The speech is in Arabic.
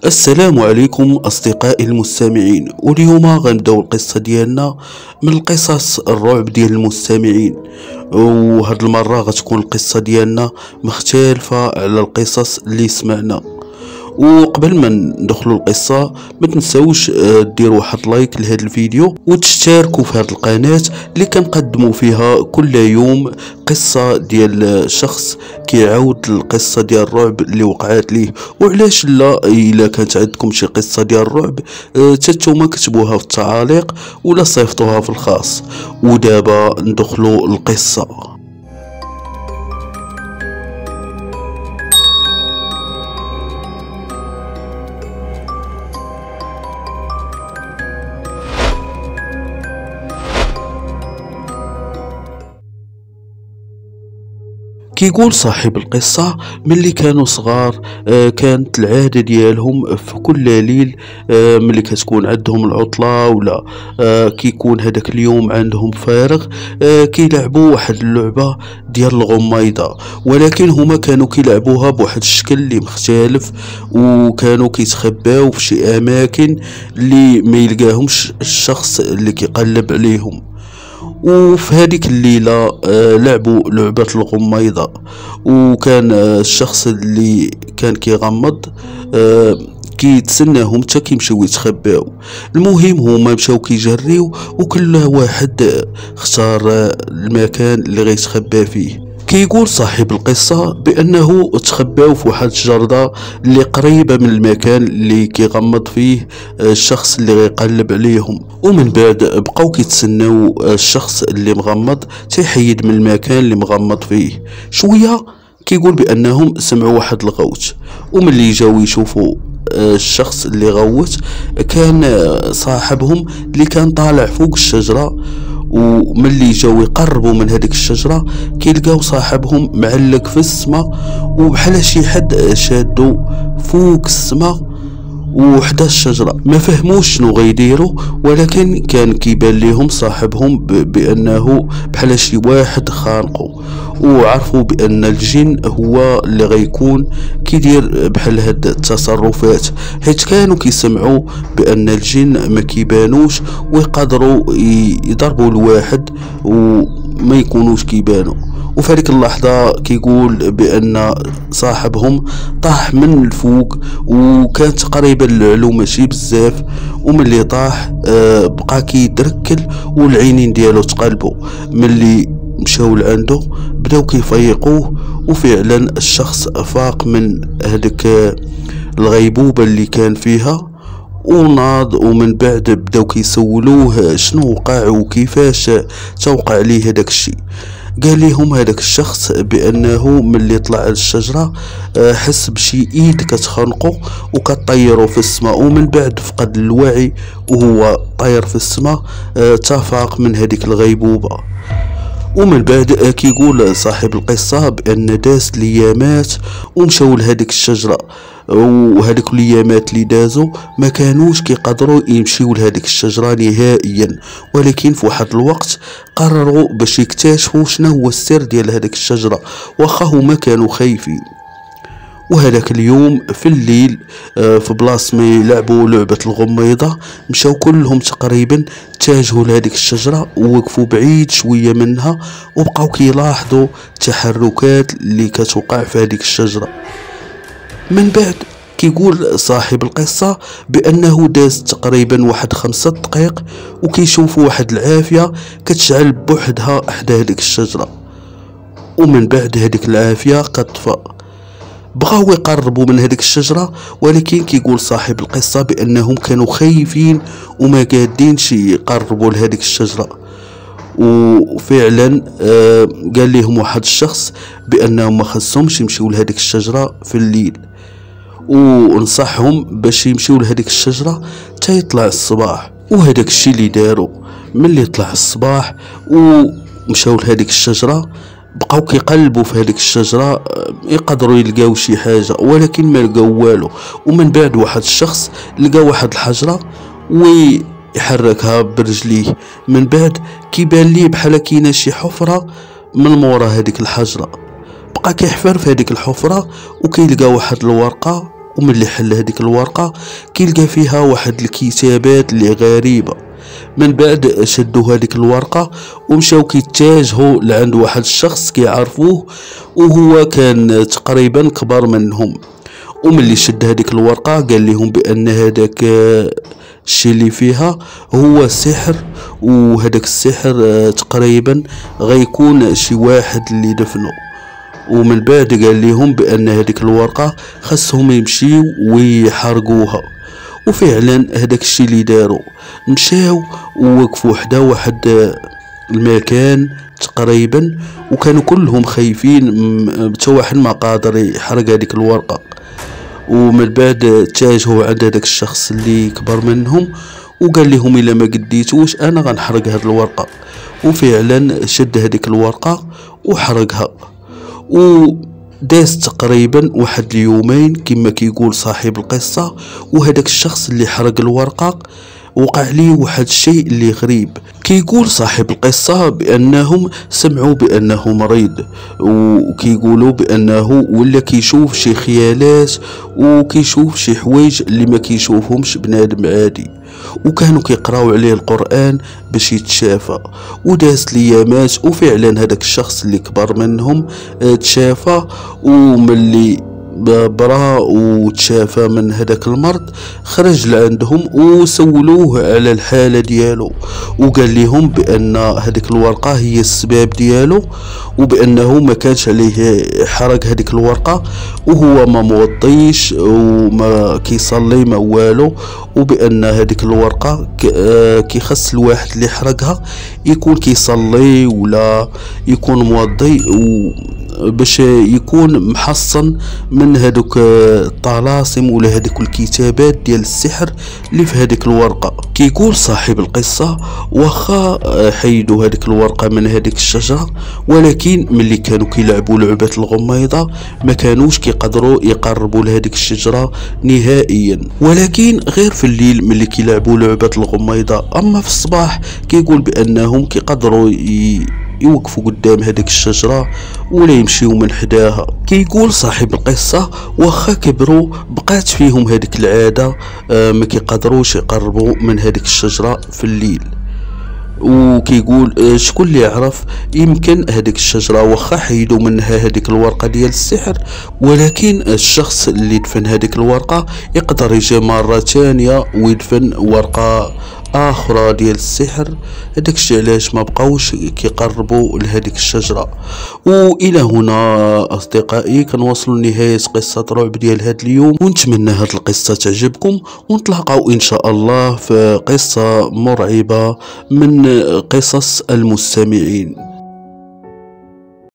السلام عليكم أصدقائي المستمعين، واليوم غنبداو القصة ديالنا من القصص الرعب ديال المستمعين. وهاد المرة غتكون القصة ديالنا مختلفة على القصص اللي سمعنا. وقبل ما ندخلوا القصة ما تنساوش ديروا واحد لايك لهذا الفيديو وتشتركوا في هذه القناة اللي كنقدموا فيها كل يوم قصة ديال شخص كيعاود القصة ديال الرعب اللي وقعات ليه. وعلاش لا، الا كانت عندكم شي قصة ديال الرعب تتوما كتبوها في التعاليق ولا صيفطوها في الخاص. ودابا ندخلوا القصة. كيقول صاحب القصة ملي كانوا صغار كانت العادة ديالهم في كل ليل ملي كتكون عندهم العطلة ولا كيكون هذاك اليوم عندهم فارغ كيلعبوا واحد اللعبة ديال الغميضة، ولكن هما كانوا كيلعبوها بواحد الشكل اللي مختلف، وكانوا كيتخباو في شي اماكن اللي ما يلقاهمش الشخص اللي كيقلب عليهم. وفي هذيك الليلة لعبوا لعبة الغميضة، وكان الشخص اللي كان كيغمض كيتسناهم حتى كيمشيو يتخباو. المهم هما مشاو كيجريو وكل واحد اختار المكان اللي غيتخبى فيه. كيقول صاحب القصة بأنه تخباو في واحد الجردة اللي قريبة من المكان اللي كيغمض فيه الشخص اللي غيقلب عليهم، ومن بعد بقاو كيتسناو الشخص اللي مغمض تيحيد من المكان اللي مغمض فيه. شوية كيقول بأنهم سمعوا واحد الغوت، وملي جاو يشوفوا الشخص اللي غوت كان صاحبهم اللي كان طالع فوق الشجرة. وملي جاو يقربوا من هذيك الشجرة كيلقاو صاحبهم معلق في السماء، وبحال شي حد شادو فوق السماء وحدا الشجرة. ما فهموش شنو غيديروا، ولكن كان كيبان ليهم صاحبهم بأنه بحال شي واحد خانقو، وعرفوا بأن الجن هو اللي غيكون كيدير بحال هاد التصرفات، حيت كانوا كيسمعوا بأن الجن ما كيبانوش ويقدروا يضربوا الواحد وما يكونوش كيبانوا. وفي هذيك اللحظة كيقول بأن صاحبهم طاح من الفوق، وكانت قريبة للعلو ماشي بزاف، وملي طاح بقى كيتركل والعينين ديالو تقلبوا. ملي مشاو لعنده بداو كيفيقوه، وفعلا الشخص فاق من هذيك الغيبوبة اللي كان فيها وناض. ومن بعد بداو كيسولوه شنو وقع وكيفاش توقع ليه هذاك الشيء. قال لهم هذاك الشخص بأنه ملي طلع على الشجرة حس بشي ايد كتخنقو وكطيرو في السماء، ومن بعد فقد الوعي وهو طاير في السماء تفاق من هذيك الغيبوبة. ومن بعد كيقول صاحب القصة بأن داز ليامات ومشاو لهذيك الشجرة، وهذيك الايامات اللي دازوا ما كانوش كيقدروا يمشيو لهذيك الشجرة نهائيا، ولكن في واحد الوقت قرروا باش يكتشفوا شنو هو السر ديال هذيك الشجرة، واخا هما كانوا خايفين. وهذاك اليوم في الليل في بلاص ما يلعبوا لعبة الغميضة مشاو كلهم تقريبا اتجهوا لهذيك الشجرة ووقفوا بعيد شوية منها، وبقاو كيلاحظوا التحركات اللي كتوقع في هذيك الشجرة. من بعد كيقول صاحب القصة بأنه داز تقريبا واحد 5 دقائق وكيشوفوا واحد العافية كتشعل بوحدها حدا هذيك الشجرة، ومن بعد هذيك العافية كتطفى. بغاو يقربوا من هذيك الشجرة، ولكن كيقول صاحب القصة بأنهم كانوا خايفين وما قادينش يقربوا لهذيك الشجرة. وفعلا قال لهم واحد الشخص بأنهم ما خصهمش يمشيو لهذيك الشجرة في الليل، ونصحهم باش يمشيو لهذيك الشجرة حتى يطلع الصباح. وهذاك الشيء اللي داروا. ملي طلع الصباح ومشاو لهذيك الشجرة بقاو كيقلبوا في هذيك الشجرة يقدروا يلقاو شي حاجة، ولكن ما لقاو والو. ومن بعد واحد الشخص لقى واحد الحجرة ويحركها برجليه، من بعد كيبان ليه بحال كاينه شي حفرة من مورا هذيك الحجرة. بقى كيحفر في هذيك الحفرة وكيلقى واحد الورقة وملي حل هذيك الورقة كيلقى فيها واحد الكتابات اللي غريبة. من بعد شدوا هذيك الورقة ومشاو كيتجهوا لعند واحد الشخص كيعرفوه وهو كان تقريبا كبر منهم. وملي شد هذيك الورقة قال لهم بأن هذاك الشيء اللي فيها هو سحر، وهذاك السحر تقريبا غيكون شي واحد اللي دفنه. ومن بعد قال لهم بأن هذيك الورقة خاصهم يمشيو ويحرقوها. وفعلا هذاك الشيء اللي داروا، مشاو ووقفوا حدا واحد المكان تقريبا، وكانوا كلهم خايفين حتى واحد ما قادر يحرق هذيك الورقة. ومن بعد اتجهوا عند هذاك الشخص اللي كبر منهم وقال لهم الا ما قديتوش انا غنحرق هذه الورقة. وفعلا شد هذيك الورقة وحرقها. وداز تقريبا واحد اليومين كما كيقول صاحب القصة، وهذاك الشخص اللي حرق الورقة وقع ليه واحد الشيء اللي غريب. كيقول صاحب القصة بأنهم سمعوا بأنه مريض، وكيقولوا بأنه ولا كيشوف شي خيالات وكيشوف شي حوايج اللي ما كيشوفهمش بنادم عادي، وكانوا كيقراو عليه القرآن باش يتشافى. ودازت ليامات وفعلا هذاك الشخص اللي كبر منهم تشافى. وملي برا وتشافى من هذاك المرض خرج لعندهم وسولوه على الحالة ديالو، وقال لهم بأن هذيك الورقة هي السبب ديالو، وبأنه ما كانش عليه حرق هذيك الورقة، وهو ما موضيش وما كيصلي ما والو، وبأن هذيك الورقة كيخص الواحد اللي حرقها يكون كيصلي ولا يكون موضي باش يكون محصن من هذوك الطلاسم ولا هذوك الكتابات ديال السحر اللي في هذيك الورقة. كيقول صاحب القصة واخا حيدوا هذيك الورقة من هذيك الشجرة، ولكن ملي كانوا كيلعبوا لعبة الغميضة ما كانوش كيقدروا يقربوا لهذيك الشجرة نهائيا، ولكن غير في الليل ملي كيلعبوا لعبة الغميضة. اما في الصباح كيقول بانهم كيقدروا يوقفوا قدام هذيك الشجرة ولا يمشيو من حداها. كيقول صاحب القصة واخا كبروا بقات فيهم هذيك العادة، ما كيقدروش يقربوا من هذيك الشجرة في الليل. وكيقول شكون اللي يعرف يمكن هذيك الشجرة واخا حيدوا منها هذيك الورقة ديال السحر، ولكن الشخص اللي دفن هذيك الورقة يقدر يجي مرة ثانية ويدفن ورقة اخرى ديال السحر. هذاك الشيء علاش ما بقاوش كيقربوا لهذيك الشجره. والى هنا اصدقائي كنوصلوا لنهايه قصه رعب ديال هذا اليوم، ونتمنى هذه القصه تعجبكم، ونتلاقاو ان شاء الله في قصه مرعبه من قصص المستمعين.